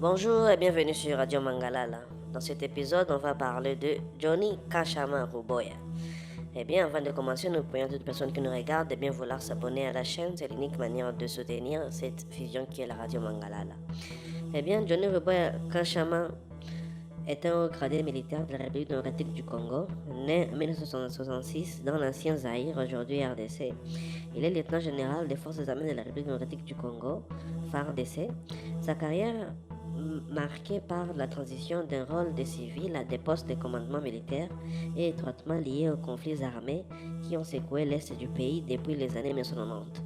Bonjour et bienvenue sur Radio Mangalala. Dans cet épisode, on va parler de Johnny Kashama Ruboya. Avant de commencer, nous prions toutes personnes qui nous regardent de bien vouloir s'abonner à la chaîne. C'est l'unique manière de soutenir cette vision qui est la Radio Mangalala. Johnny Ruboya Kashama est un haut gradé militaire de la République démocratique du Congo, né en 1966 dans l'ancien Zaïre, aujourd'hui RDC. Il est lieutenant général des forces armées de la République démocratique du Congo, FARDC. Sa carrière marquée par la transition d'un rôle de civil à des postes de commandement militaire est étroitement liée aux conflits armés qui ont secoué l'est du pays depuis les années 1990.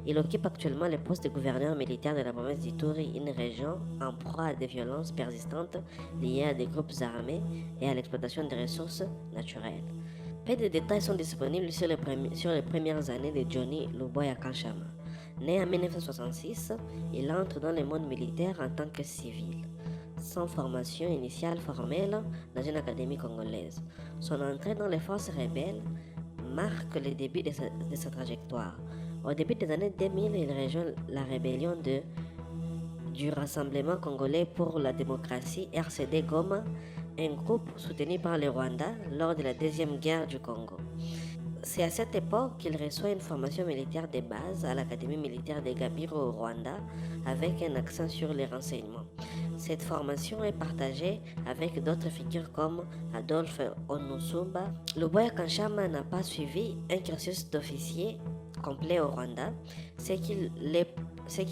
Il occupe actuellement le poste de gouverneur militaire de la province d'Ituri, une région en proie à des violences persistantes liées à des groupes armés et à l'exploitation des ressources naturelles. Peu de détails sont disponibles sur les premières années de Johnny Luboya Kanchama. Né en 1966, il entre dans le monde militaire en tant que civil, sans formation initiale formelle dans une académie congolaise. Son entrée dans les forces rebelles marque le début de sa trajectoire. Au début des années 2000, il rejoint la rébellion du Rassemblement congolais pour la démocratie RCD Goma, un groupe soutenu par le Rwanda lors de la Deuxième Guerre du Congo. C'est à cette époque qu'il reçoit une formation militaire de base à l'Académie militaire de Gabiro au Rwanda avec un accent sur les renseignements. Cette formation est partagée avec d'autres figures comme Adolphe Onusumba. Luboya Kanchama n'a pas suivi un cursus d'officier complet au Rwanda, ce qui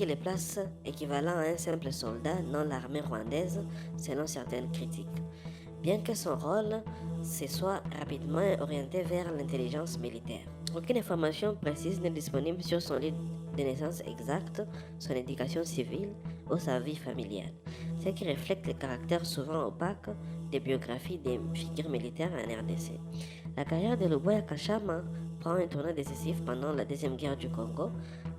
les place équivalent à un simple soldat dans l'armée rwandaise selon certaines critiques. Bien que son rôle se soit rapidement orienté vers l'intelligence militaire. Aucune information précise n'est disponible sur son lieu de naissance exact, son éducation civile ou sa vie familiale, ce qui reflète le caractère souvent opaque des biographies des figures militaires en RDC. La carrière de Luboya Kanchama prend un tournant décisif pendant la Deuxième Guerre du Congo.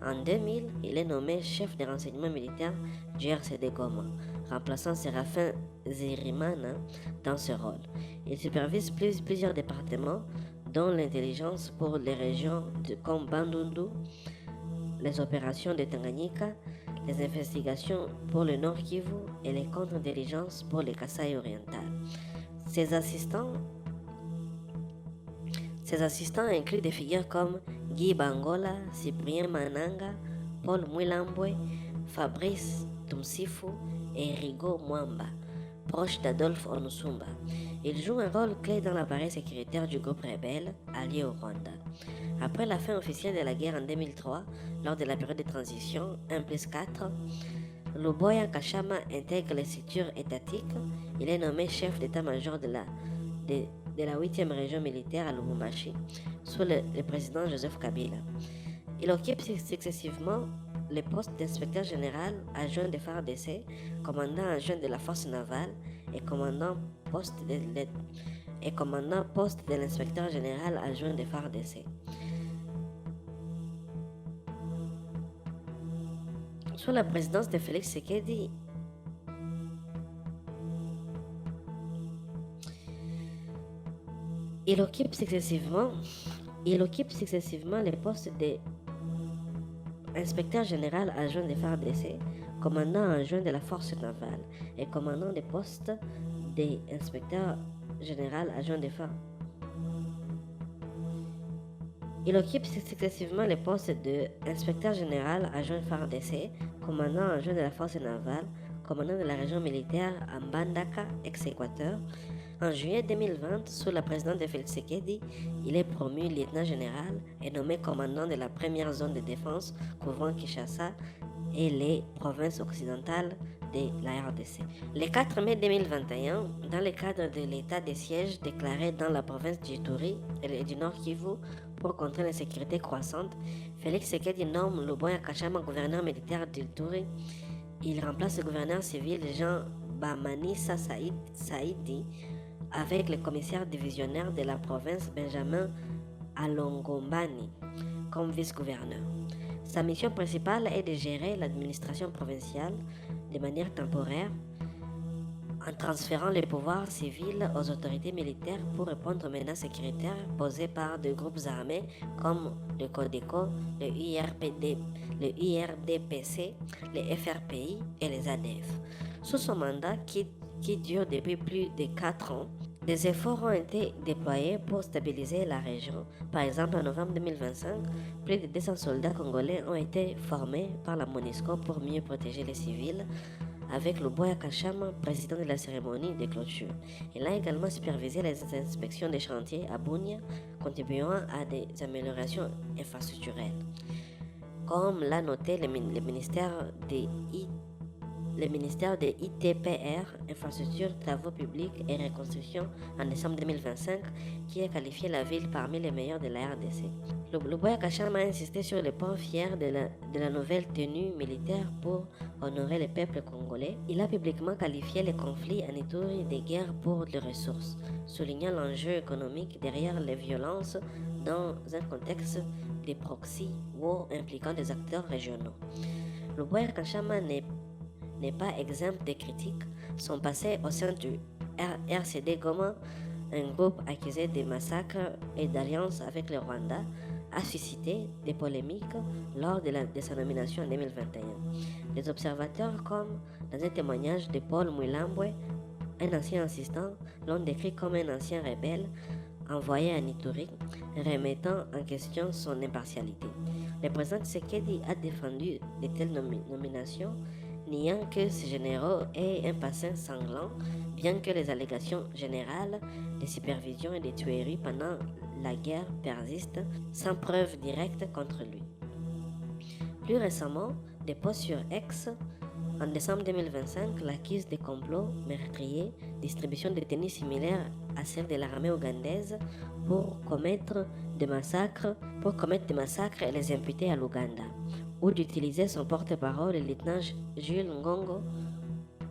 En 2000, il est nommé chef des renseignements militaires du RCD Goma, remplaçant Séraphin Zirimana dans ce rôle. Il supervise plusieurs départements, dont l'intelligence pour les régions comme Bandundu, les opérations de Tanganyika, les investigations pour le Nord Kivu et les contre-intelligences pour les Kasaï orientales. Ses assistants incluent des figures comme Guy Bangola, Cyprien Mananga, Paul Mwilambwe, Fabrice Tumsifu et Rigo Mwamba, proche d'Adolphe Onusumba. Il joue un rôle clé dans l'appareil sécuritaire du groupe rebelle allié au Rwanda. Après la fin officielle de la guerre en 2003, lors de la période de transition 1+4, Luboya Kanchama intègre les structures étatiques. Il est nommé chef d'état-major de la 8e région militaire à Lubumbashi, sous le président Joseph Kabila. Il occupe successivement les postes d'inspecteur général adjoint de FARDC, commandant adjoint de la force navale et commandant poste de l'inspecteur général adjoint de FARDC. Sous la présidence de Félix Tshisekedi, il occupe successivement les postes d'inspecteur général adjoint de FARDC, commandant adjoint de la force navale et commandant des postes d'inspecteur général adjoint de FARDC. Il occupe successivement les postes d'inspecteur général adjoint FARDC, commandant adjoint de la force navale, commandant de la région militaire à Mbandaka, ex-Équateur. En juillet 2020, sous la présidence de Félix Tshisekedi, il est promu lieutenant général et nommé commandant de la première zone de défense couvrant Kinshasa et les provinces occidentales de la RDC. Le 4 mai 2021, dans le cadre de l'état de siège déclaré dans la province d'Ituri et du Nord Kivu pour contrer l'insécurité croissante, Félix Tshisekedi nomme Luboya Kanchama gouverneur militaire d'Ituri. Il remplace le gouverneur civil Jean Bamanisa Saïdi avec le commissaire divisionnaire de la province Benjamin Alongombani comme vice-gouverneur. Sa mission principale est de gérer l'administration provinciale de manière temporaire en transférant les pouvoirs civils aux autorités militaires pour répondre aux menaces sécuritaires posées par des groupes armés comme le Codeco, le IRDPC, les FRPI et les ADF. Sous son mandat, qui dure depuis plus de 4 ans, des efforts ont été déployés pour stabiliser la région. Par exemple, en novembre 2025, plus de 200 soldats congolais ont été formés par la MONUSCO pour mieux protéger les civils, avec Luboya Kachama, président de la cérémonie de clôture. Il a également supervisé les inspections des chantiers à Bunia, contribuant à des améliorations infrastructurelles. Comme l'a noté le ministère des ITPR, Infrastructures, Travaux Publics et Reconstruction, en décembre 2025, qui a qualifié la ville parmi les meilleures de la RDC. Luboya Kachama a insisté sur le point fier de la nouvelle tenue militaire pour honorer le peuple congolais. Il a publiquement qualifié les conflits en Ituri de guerre pour les ressources, soulignant l'enjeu économique derrière les violences dans un contexte de proxy war impliquant des acteurs régionaux. Luboya Kachama n'est pas exempt de critiques. Son passé au sein du RCD Goma, un groupe accusé de massacres et d'alliance avec le Rwanda, a suscité des polémiques lors de sa nomination en 2021. Les observateurs, comme dans un témoignage de Paul Mwilambwe, un ancien assistant, l'ont décrit comme un ancien rebelle envoyé à Ituri, remettant en question son impartialité. Le président Tshisekedi a défendu de telles nominations, niant que ces généraux aient un passé sanglant, bien que les allégations générales de supervision et de tueries pendant la guerre persistent sans preuve directe contre lui. Plus récemment, des posts sur X, en décembre 2025, l'accuse de complots meurtriers, distribution de tenues similaires à celles de l'armée ougandaise pour commettre des massacres et les imputer à l'Ouganda, ou d'utiliser son porte-parole, le lieutenant Jules Ngongo,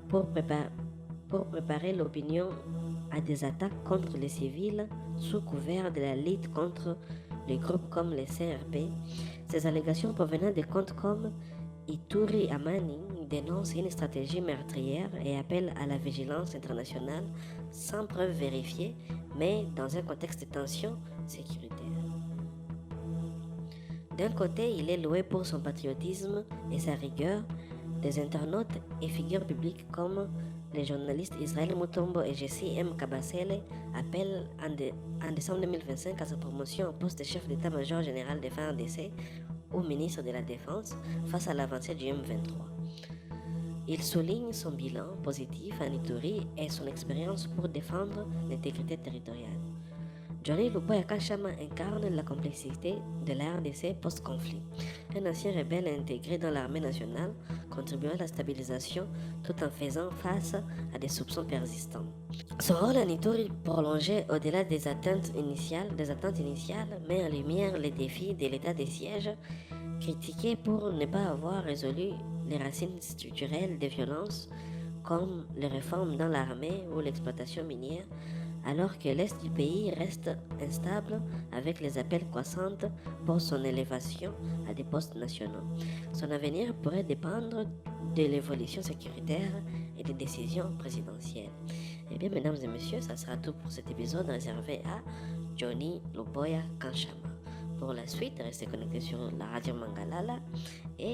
pour préparer l'opinion à des attaques contre les civils sous couvert de la lutte contre les groupes comme les CRP. Ces allégations provenant de comptes comme Ituri Amani dénoncent une stratégie meurtrière et appellent à la vigilance internationale sans preuve vérifiée, mais dans un contexte de tension sécuritaire. D'un côté, il est loué pour son patriotisme et sa rigueur. Des internautes et figures publiques comme les journalistes Israël Mutombo et Jessie M. Kabasele appellent en décembre 2025 à sa promotion au poste de chef d'état-major général des FARDC ou ministre de la Défense face à l'avancée du M23. Il souligne son bilan positif en Ituri et son expérience pour défendre l'intégrité territoriale. Johnny Luboya Kachama incarne la complexité de la RDC post-conflit. Un ancien rebelle intégré dans l'armée nationale, contribuant à la stabilisation tout en faisant face à des soupçons persistants. Son rôle en Ituri prolongé au-delà des attentes initiales, met en lumière les défis de l'état de siège, critiqué pour ne pas avoir résolu les racines structurelles des violences, comme les réformes dans l'armée ou l'exploitation minière, alors que l'Est du pays reste instable avec les appels croissants pour son élévation à des postes nationaux. Son avenir pourrait dépendre de l'évolution sécuritaire et des décisions présidentielles. Eh bien, mesdames et messieurs, ça sera tout pour cet épisode réservé à Johnny Luboya Kachama. Pour la suite, restez connectés sur la radio Mangalala et